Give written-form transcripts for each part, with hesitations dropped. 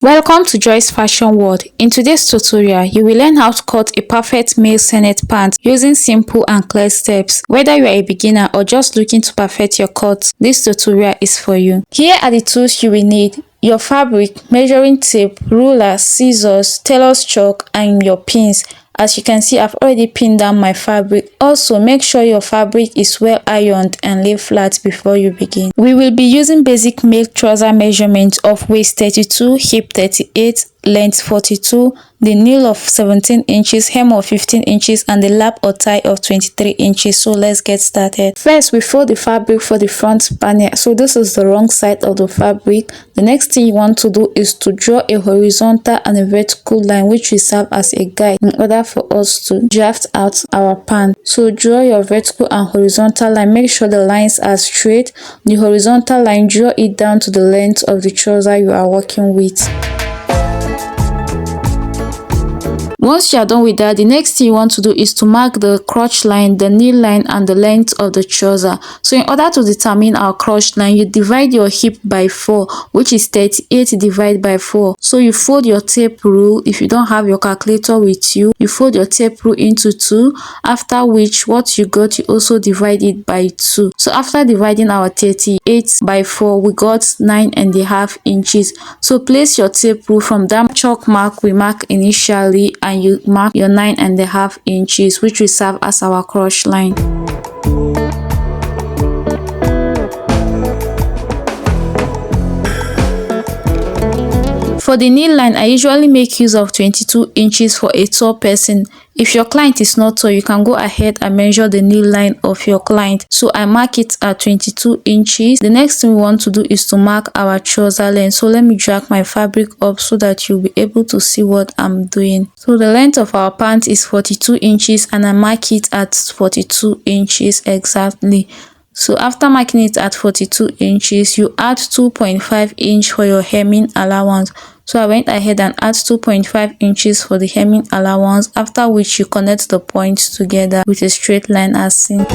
Welcome to Joy's Fashion World. In today's tutorial, you will learn how to cut a perfect male senet pant using simple and clear steps. Whether you are a beginner or just looking to perfect your cut, this tutorial is for you. Here are the tools you will need: your fabric, measuring tape, ruler, scissors, tailor's chalk, and your pins. As you can see, I've already pinned down my fabric. Also, make sure your fabric is well ironed and lay flat before you begin. We will be using basic male trouser measurements of waist 32, hip 38, length 42, the kneel of 17 inches, hem of 15 inches, and the lap or tie of 23 inches. So let's get started. First, we fold the fabric for the front panel. So this is the wrong side of the fabric. The next thing you want to do is to draw a horizontal and a vertical line, which will serve as a guide in order for us to draft out our pant. So draw your vertical and horizontal line. Make sure the lines are straight. The horizontal line, draw it down to the length of the trouser you are working with. Once you are done with that, the next thing you want to do is to mark the crotch line, the knee line, and the length of the trouser. So in order to determine our crotch line, you divide your hip by 4, which is 38 divided by 4. So you fold your tape rule. If you don't have your calculator with you, you fold your tape rule into 2, after which what you got, you also divide it by 2. So after dividing our 38 by 4, we got 9.5 inches. So place your tape rule from that chalk mark we mark initially, and you mark your 9.5 inches, which will serve as our crotch line. For the knee line, I usually make use of 22 inches for a tall person. If your client is not tall, you can go ahead and measure the knee line of your client. So I mark it at 22 inches. The next thing we want to do is to mark our trouser length. So let me drag my fabric up so that you'll be able to see what I'm doing. So the length of our pant is 42 inches and I mark it at 42 inches exactly. So after marking it at 42 inches, you add 2.5 inch for your hemming allowance. So I went ahead and add 2.5 inches for the hemming allowance, after which you connect the points together with a straight line as seen.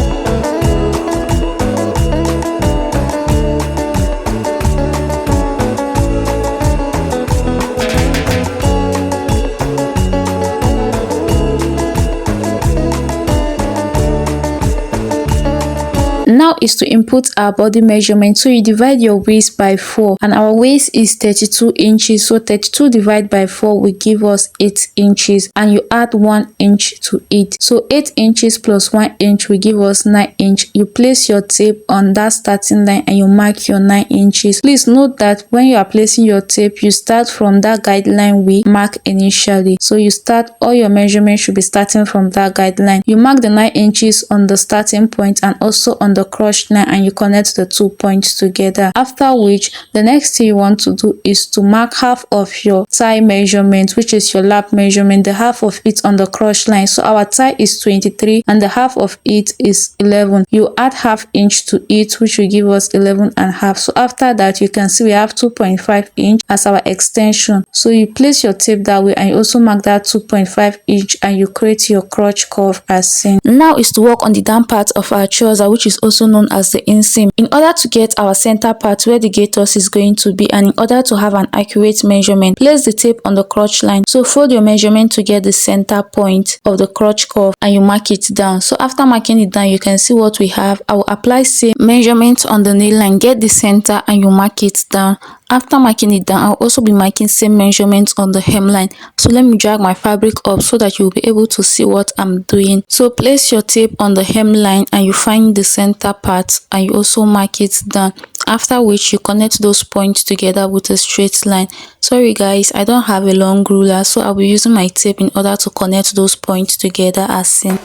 Now is to input our body measurement. So you divide your waist by 4, and our waist is 32 inches. So 32 divided by 4 will give us 8 inches, and you add 1 inch to it. So 8 inches plus 1 inch will give us 9 inch. You place your tape on that starting line and you mark your 9 inches. Please note that when you are placing your tape, you start from that guideline we mark initially. So you start, all your measurements should be starting from that guideline. You mark the 9 inches on the starting point and also on the crotch line, and you connect the 2 points together. After which, the next thing you want to do is to mark half of your thigh measurement, which is your lap measurement, the half of it on the crotch line. So our thigh is 23 and the half of it is 11. You add half inch to it, which will give us 11.5. So after that, you can see we have 2.5 inch as our extension. So you place your tape that way and you also mark that 2.5 inch and you create your crotch curve as seen. Now is to work on the down part of our trouser, which is also known as the inseam. In order to get our center part where the gaiters is going to be, and in order to have an accurate measurement, place the tape on the crotch line. So fold your measurement to get the center point of the crotch curve and you mark it down. So after marking it down, you can see what we have. I will apply same measurement on the knee line, get the center, and you mark it down. After marking it down, I'll also be marking same measurements on the hemline. So let me drag my fabric up so that you'll be able to see what I'm doing. So place your tape on the hemline and you find the center part and you also mark it down. After which you connect those points together with a straight line. Sorry guys, I don't have a long ruler, so I'll be using my tape in order to connect those points together as seen.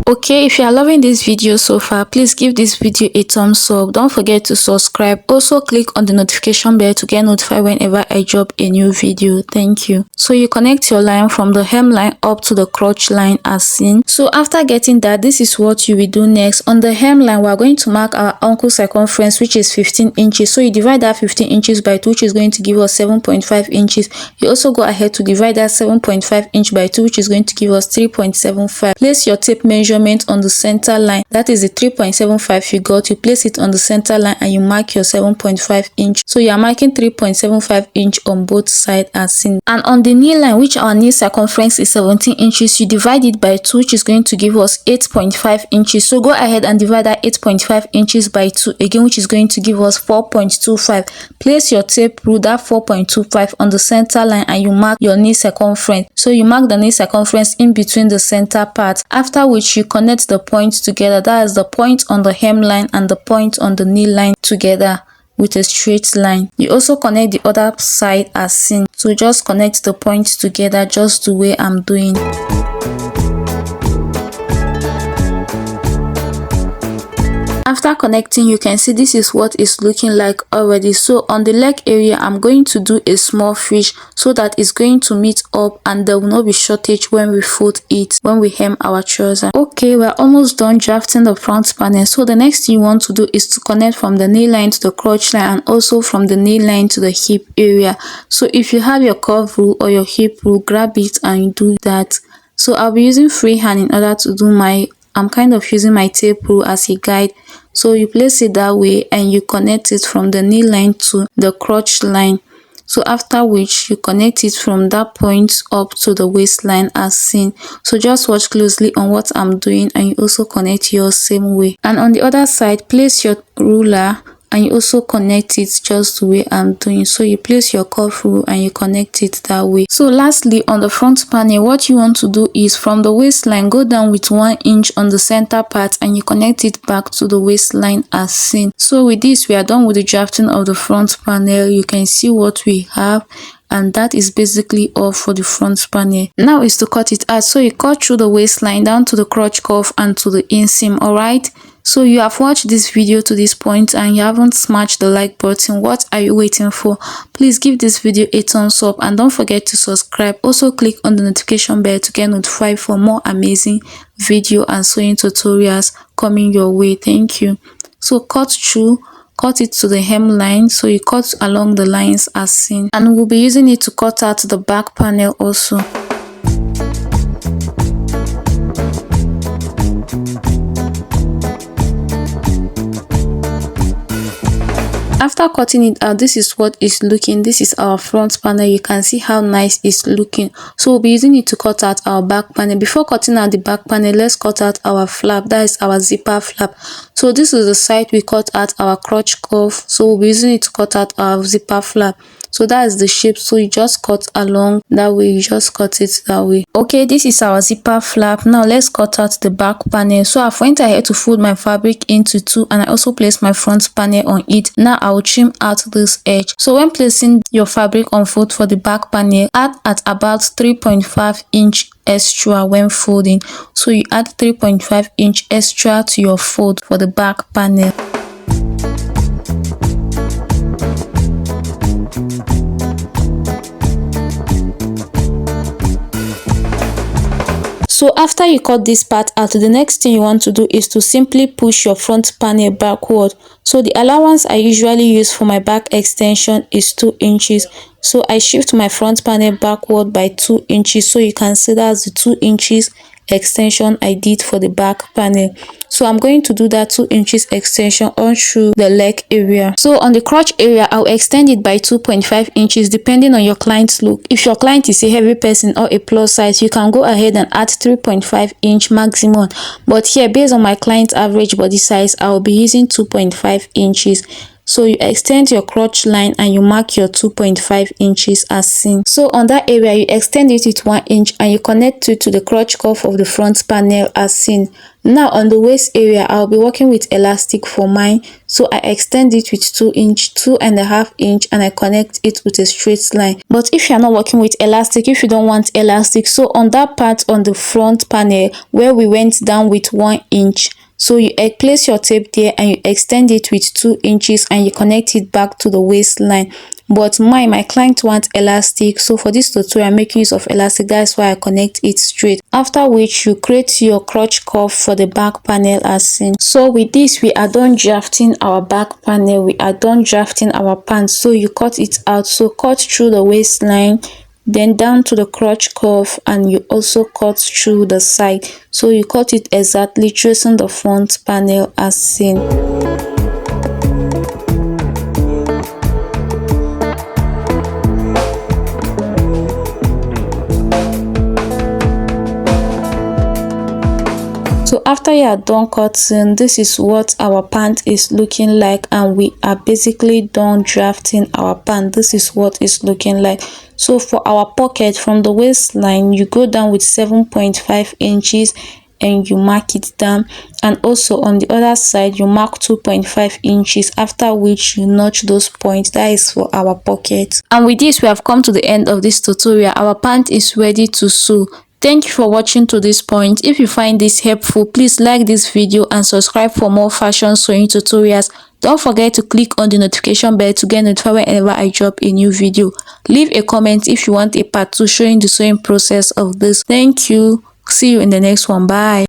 Okay, if you are loving this video so far, please give this video a thumbs up. Don't forget to subscribe. Also click on the notification bell to get notified whenever I drop a new video. Thank you. So you connect your line from the hemline up to the crotch line as seen. So after getting that, this is what you will do next. On the hemline, we are going to mark our ankle circumference, which is 15 inches. So you divide that 15 inches by 2, which is going to give us 7.5 inches. You also go ahead to divide that 7.5 inch by 2, which is going to give us 3.75. Place your tape measurement on the center line. That is the 3.75 you got. You place it on the center line and you mark your 7.5 inch. So you are marking 3.75 inch on both sides as seen. And on the knee line, which our knee circumference is 17 inches, you divide it by 2, which is going to give us 8.5 inches. So go ahead and divide that 8.5 inches by 2 again, which is going to give us 4.25. Place your tape rule, that 4.25, on the center line and you mark your knee circumference. So you mark the knee circumference in between the center part, after which you connect the points together. That is the point on the hemline and the point on the knee line together with a straight line. You also connect the other side as seen. So just connect the points together just the way I'm doing. After connecting, you can see this is what it's looking like already. So on the leg area, I'm going to do a small fridge so that it's going to meet up and there will not be shortage when we fold it, when we hem our trouser. Okay, we're almost done drafting the front panel. So the next thing you want to do is to connect from the knee line to the crotch line and also from the knee line to the hip area. So if you have your curve rule or your hip rule, grab it and do that. So I'll be using freehand in order to do I'm kind of using my tape rule as a guide. So you place it that way and you connect it from the knee line to the crotch line. So after which you connect it from that point up to the waistline as seen. So just watch closely on what I'm doing and you also connect yours same way. And on the other side, place your ruler and you also connect it just the way I'm doing. So you place your curve rule and you connect it that way. So lastly, on the front panel, what you want to do is from the waistline, go down with 1 inch on the center part and you connect it back to the waistline as seen. So with this, we are done with the drafting of the front panel. You can see what we have. And that is basically all for the front panel. Now is to cut it out. So you cut through the waistline down to the crotch cuff and to the inseam. Alright, so you have watched this video to this point and you haven't smashed the like button. What are you waiting for? Please give this video a thumbs up and don't forget to subscribe. Also click on the notification bell to get notified for more amazing video and sewing tutorials coming your way. Thank you. So cut it to the hemline. So you cut along the lines as seen, and we'll be using it to cut out the back panel also. After cutting it out, this is what it's looking. This is our front panel. You can see how nice it's looking. So we'll be using it to cut out our back panel. Before cutting out the back panel, let's cut out our flap. That is our zipper flap. So this is the side we cut out our crotch cuff. So we'll be using it to cut out our zipper flap. So that is the shape. So you just cut along that way. You just cut it that way. Okay, this is our zipper flap. Now let's cut out the back panel. So I've went ahead to fold my fabric into 2 and I also placed my front panel on it. Now I will trim out this edge. So when placing your fabric on fold for the back panel, add at about 3.5 inch extra when folding. So you add 3.5 inch extra to your fold for the back panel. So after you cut this part out, the next thing you want to do is to simply push your front panel backward. So the allowance I usually use for my back extension is 2 inches. So I shift my front panel backward by 2 inches. So you can see that's the 2 inches extension I did for the back panel. So I'm going to do that 2 inches extension all through the leg area. So on the crotch area, I'll extend it by 2.5 inches depending on your client's look. If your client is a heavy person or a plus size, you can go ahead and add 3.5 inch maximum. But here, based on my client's average body size, I'll be using 2.5 inches. So you extend your crotch line and you mark your 2.5 inches as seen. So on that area, you extend it with 1 inch and you connect it to the crotch cuff of the front panel as seen. Now on the waist area, I'll be working with elastic for mine. So I extend it with 2.5 inch and I connect it with a straight line. But if you're not working with elastic, if you don't want elastic, so on that part on the front panel where we went down with 1 inch, so you place your tape there and you extend it with 2 inches and you connect it back to the waistline. But my client wants elastic, so for this tutorial I'm making use of elastic. That's why I connect it straight. After which you create your crotch cuff for the back panel as seen. So with this, we are done drafting our back panel. We are done drafting our pants. So you cut it out. So cut through the waistline, then down to the crotch cuff, and you also cut through the side. So you cut it exactly tracing the front panel as seen. So after you are done cutting, this is what our pant is looking like, and we are basically done drafting our pant. This is what it's looking like. So for our pocket, from the waistline you go down with 7.5 inches and you mark it down, and also on the other side you mark 2.5 inches, after which you notch those points. That is for our pocket. And with this, we have come to the end of this tutorial. Our pant is ready to sew. Thank you for watching to this point. If you find this helpful, please like this video and subscribe for more fashion sewing tutorials. Don't forget to click on the notification bell to get notified whenever I drop a new video. Leave a comment if you want a part 2 showing the sewing process of this. Thank you. See you in the next one. Bye.